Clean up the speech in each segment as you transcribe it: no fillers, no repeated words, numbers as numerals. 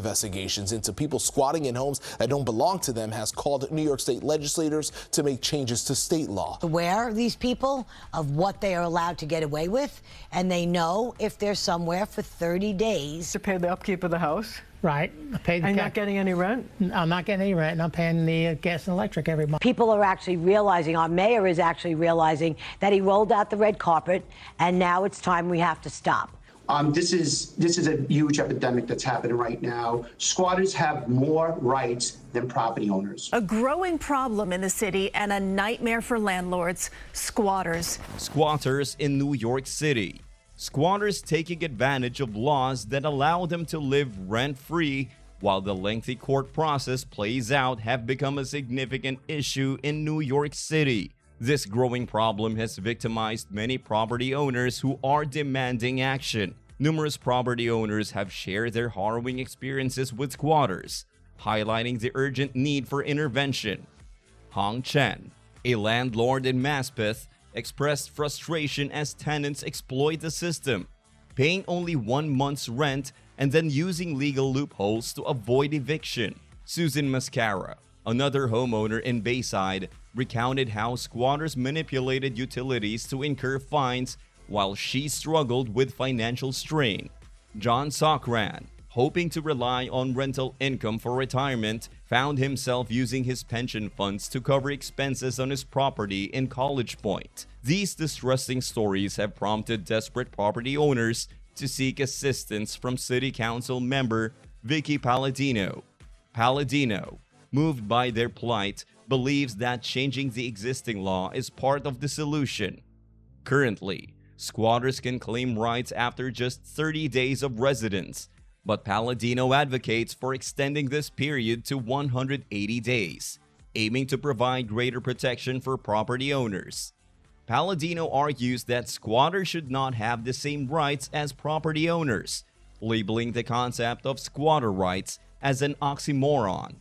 Investigations into people squatting in homes that don't belong to them has called New York State legislators to make changes to state law. Aware, these people, of what they are allowed to get away with, and they know if they're somewhere for 30 days. To pay the upkeep of the house? Right. I pay the and not getting any rent? I'm not getting any rent, and I'm paying the gas and electric every month. People are actually realizing, our mayor is actually realizing that he rolled out the red carpet, and now it's time we have to stop. This is a huge epidemic that's happening right now. Squatters have more rights than property owners. A growing problem in the city and a nightmare for landlords, squatters. Squatters in New York City. Squatters taking advantage of laws that allow them to live rent-free while the lengthy court process plays out have become a significant issue in New York City. This growing problem has victimized many property owners who are demanding action. Numerous property owners have shared their harrowing experiences with squatters, highlighting the urgent need for intervention. Hong Chen, a landlord in Maspeth, expressed frustration as tenants exploit the system, paying only 1 month's rent and then using legal loopholes to avoid eviction. Susan Mascara, another homeowner in Bayside, recounted how squatters manipulated utilities to incur fines while she struggled with financial strain. John Sokran, hoping to rely on rental income for retirement, found himself using his pension funds to cover expenses on his property in College Point. These distressing stories have prompted desperate property owners to seek assistance from City Council member Vicky Palladino. Palladino, moved by their plight, believes that changing the existing law is part of the solution. Currently, squatters can claim rights after just 30 days of residence, but Palladino advocates for extending this period to 180 days, aiming to provide greater protection for property owners. Palladino argues that squatters should not have the same rights as property owners, labeling the concept of squatter rights as an oxymoron.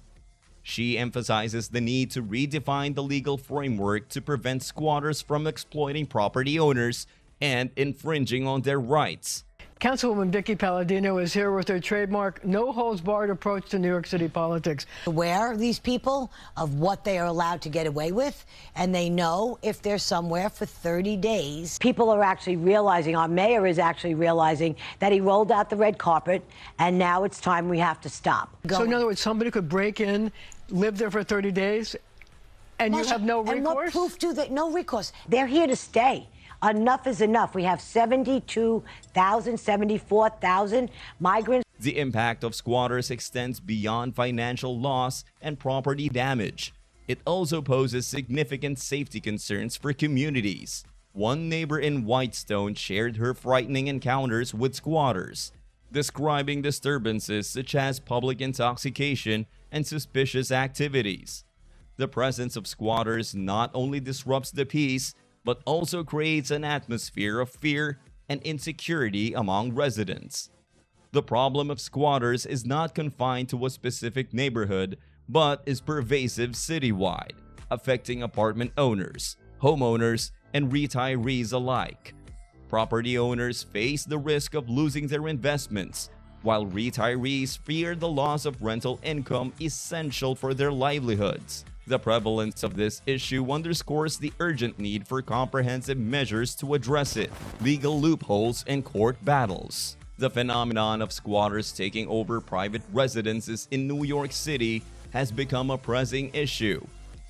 She emphasizes the need to redefine the legal framework to prevent squatters from exploiting property owners and infringing on their rights. Councilwoman Vicky Palladino is here with her trademark no-holds-barred approach to New York City politics. Aware, these people, of what they are allowed to get away with, and they know if they're somewhere for 30 days. People are actually realizing, our mayor is actually realizing that he rolled out the red carpet, and now it's time we have to stop. So in other words, somebody could break in, live there for 30 days, and you have no recourse? And what proof do they? No recourse. They're here to stay. Enough is enough. We have 72,000, 74,000 migrants. The impact of squatters extends beyond financial loss and property damage. It also poses significant safety concerns for communities. One neighbor in Whitestone shared her frightening encounters with squatters, describing disturbances such as public intoxication and suspicious activities. The presence of squatters not only disrupts the peace, but also creates an atmosphere of fear and insecurity among residents. The problem of squatters is not confined to a specific neighborhood, but is pervasive citywide, affecting apartment owners, homeowners, and retirees alike. Property owners face the risk of losing their investments, while retirees fear the loss of rental income essential for their livelihoods. The prevalence of this issue underscores the urgent need for comprehensive measures to address it. Legal loopholes and court battles. The phenomenon of squatters taking over private residences in New York City has become a pressing issue,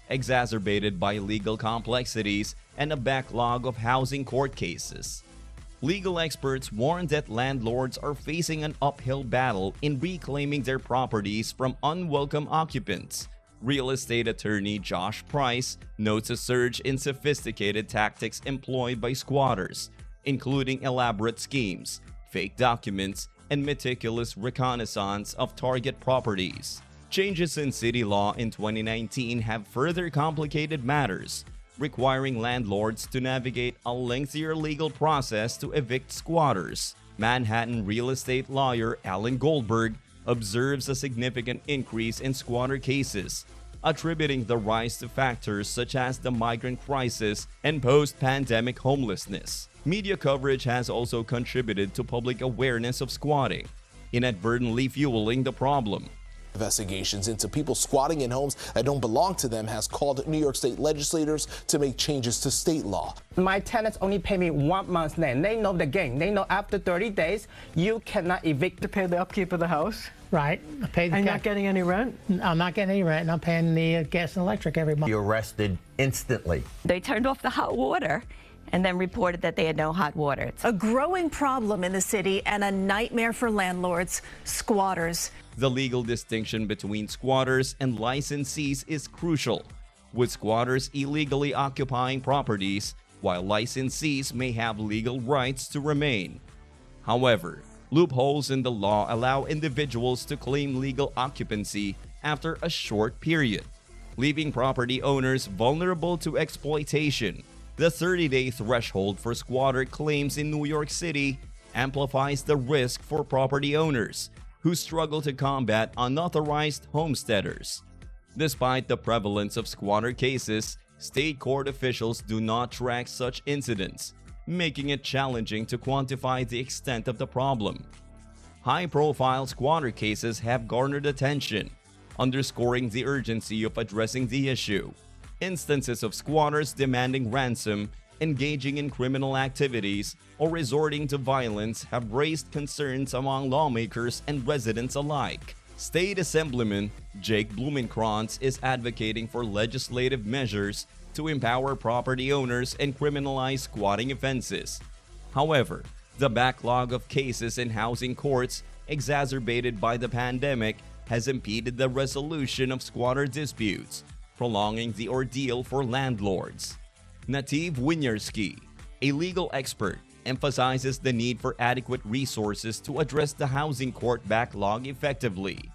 exacerbated by legal complexities and a backlog of housing court cases. Legal experts warn that landlords are facing an uphill battle in reclaiming their properties from unwelcome occupants. Real estate attorney Josh Price notes a surge in sophisticated tactics employed by squatters, including elaborate schemes, fake documents, and meticulous reconnaissance of target properties. Changes in city law in 2019 have further complicated matters, requiring landlords to navigate a lengthier legal process to evict squatters. Manhattan real estate lawyer Alan Goldberg observes a significant increase in squatter cases, attributing the rise to factors such as the migrant crisis and post-pandemic homelessness. Media coverage has also contributed to public awareness of squatting. inadvertently fueling the problem. Investigations into people squatting in homes that don't belong to them has called New York State legislators to make changes to state law. My tenants only pay me 1 month's rent. They know the game. They know after 30 days, you cannot evict. To pay the upkeep of the house? Right. I pay the And not getting any rent? I'm not getting any rent, and I'm paying the gas and electric every month. You're arrested instantly. They turned off the hot water and then reported that they had no hot water. A growing problem in the city and a nightmare for landlords, squatters. The legal distinction between squatters and licensees is crucial, with squatters illegally occupying properties, while licensees may have legal rights to remain. However, loopholes in the law allow individuals to claim legal occupancy after a short period, leaving property owners vulnerable to exploitation. The 30-day threshold for squatter claims in New York City amplifies the risk for property owners who struggle to combat unauthorized homesteaders. Despite the prevalence of squatter cases, state court officials do not track such incidents, making it challenging to quantify the extent of the problem. High-profile squatter cases have garnered attention, underscoring the urgency of addressing the issue. Instances of squatters demanding ransom, engaging in criminal activities, or resorting to violence have raised concerns among lawmakers and residents alike. State Assemblyman Jake Blumenkrantz is advocating for legislative measures to empower property owners and criminalize squatting offenses. However, the backlog of cases in housing courts, exacerbated by the pandemic, has impeded the resolution of squatter disputes, prolonging the ordeal for landlords. Nativ Winyarski, a legal expert, emphasizes the need for adequate resources to address the housing court backlog effectively.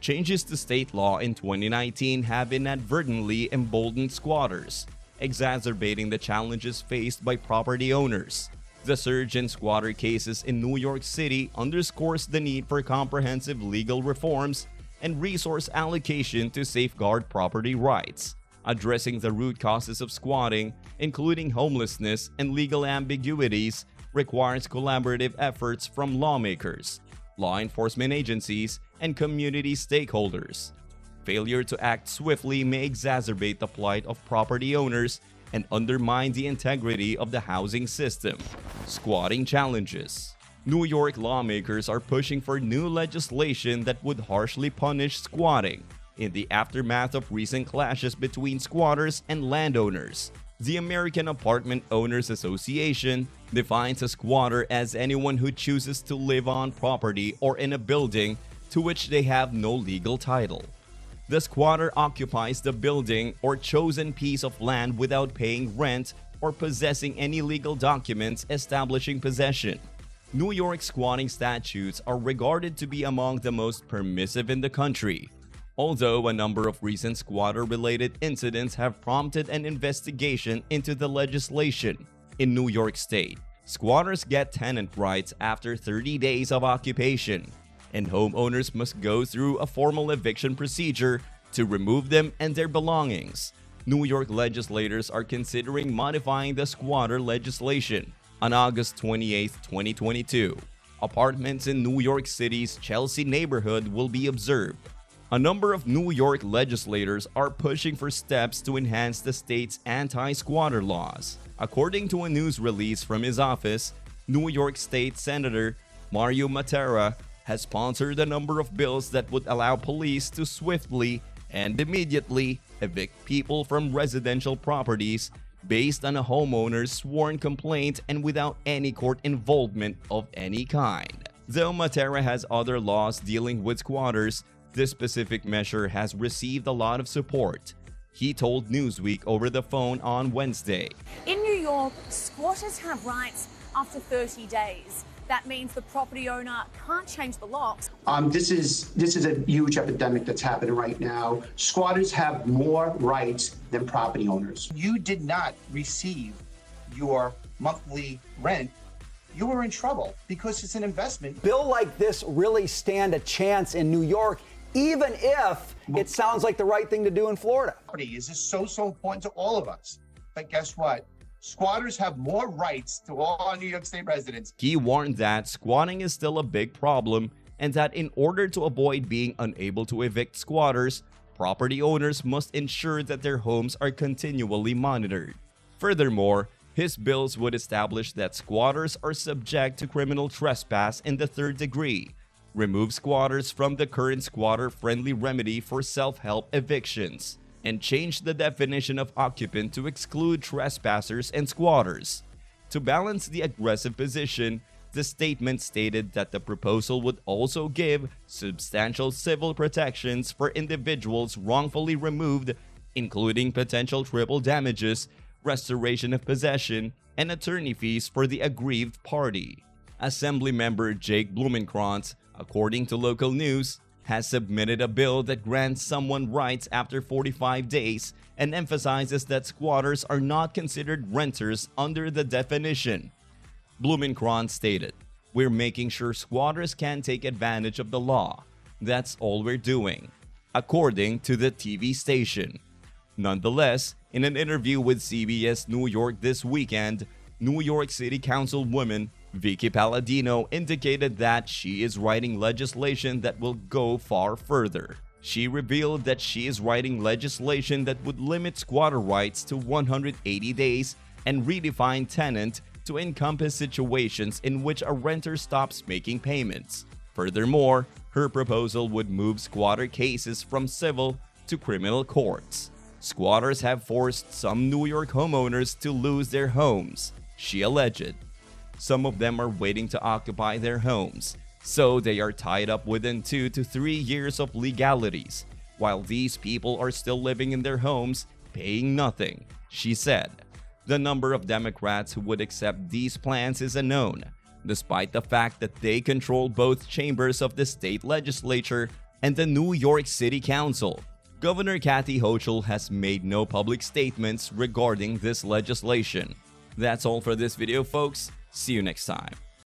Changes to state law in 2019 have inadvertently emboldened squatters, exacerbating the challenges faced by property owners. The surge in squatter cases in New York City underscores the need for comprehensive legal reforms and resource allocation to safeguard property rights. Addressing the root causes of squatting, including homelessness and legal ambiguities, requires collaborative efforts from lawmakers, law enforcement agencies, and community stakeholders. Failure to act swiftly may exacerbate the plight of property owners and undermine the integrity of the housing system. Squatting challenges. New York lawmakers are pushing for new legislation that would harshly punish squatting in the aftermath of recent clashes between squatters and landowners. The American Apartment Owners Association defines a squatter as anyone who chooses to live on property or in a building to which they have no legal title. The squatter occupies the building or chosen piece of land without paying rent or possessing any legal documents establishing possession. New York squatting statutes are regarded to be among the most permissive in the country, although a number of recent squatter-related incidents have prompted an investigation into the legislation. In New York State, squatters get tenant rights after 30 days of occupation, and homeowners must go through a formal eviction procedure to remove them and their belongings. New York legislators are considering modifying the squatter legislation. On August 28, 2022, apartments in New York City's Chelsea neighborhood will be observed. A number of New York legislators are pushing for steps to enhance the state's anti-squatter laws. According to a news release from his office, New York State Senator Mario Matera has sponsored a number of bills that would allow police to swiftly and immediately evict people from residential properties based on a homeowner's sworn complaint and without any court involvement of any kind. Though Matera has other laws dealing with squatters, this specific measure has received a lot of support. He told Newsweek over the phone on Wednesday. In New York, squatters have rights after 30 days. That means the property owner can't change the locks. This is a huge epidemic that's happening right now. Squatters have more rights than property owners. You did not receive your monthly rent, you were in trouble because it's an investment. Bill like this really stand a chance in New York, even if it sounds like the right thing to do in Florida. Property is just so important to all of us. But guess what? Squatters have more rights to all New York State residents. He warned that squatting is still a big problem and that in order to avoid being unable to evict squatters, property owners must ensure that their homes are continually monitored. Furthermore, his bills would establish that squatters are subject to criminal trespass in the third degree, remove squatters from the current squatter-friendly remedy for self-help evictions, and change the definition of occupant to exclude trespassers and squatters. To balance the aggressive position, the statement stated that the proposal would also give substantial civil protections for individuals wrongfully removed, including potential triple damages, restoration of possession, and attorney fees for the aggrieved party. Assemblymember Jake Blumenkrantz, according to local news, has submitted a bill that grants someone rights after 45 days and emphasizes that squatters are not considered renters under the definition. Blumenkrantz stated, "We're making sure squatters can take advantage of the law. That's all we're doing," according to the TV station. Nonetheless, in an interview with CBS New York this weekend, New York City Councilwoman Vicky Palladino indicated that she is writing legislation that will go far further. She revealed that she is writing legislation that would limit squatter rights to 180 days and redefine tenant to encompass situations in which a renter stops making payments. Furthermore, her proposal would move squatter cases from civil to criminal courts. Squatters have forced some New York homeowners to lose their homes, she alleged. Some of them are waiting to occupy their homes, so they are tied up within 2 to 3 years of legalities, while these people are still living in their homes, paying nothing, she said. The number of Democrats who would accept these plans is unknown, despite the fact that they control both chambers of the state legislature and the New York City Council. Governor Kathy Hochul has made no public statements regarding this legislation. That's all for this video, folks. See you next time.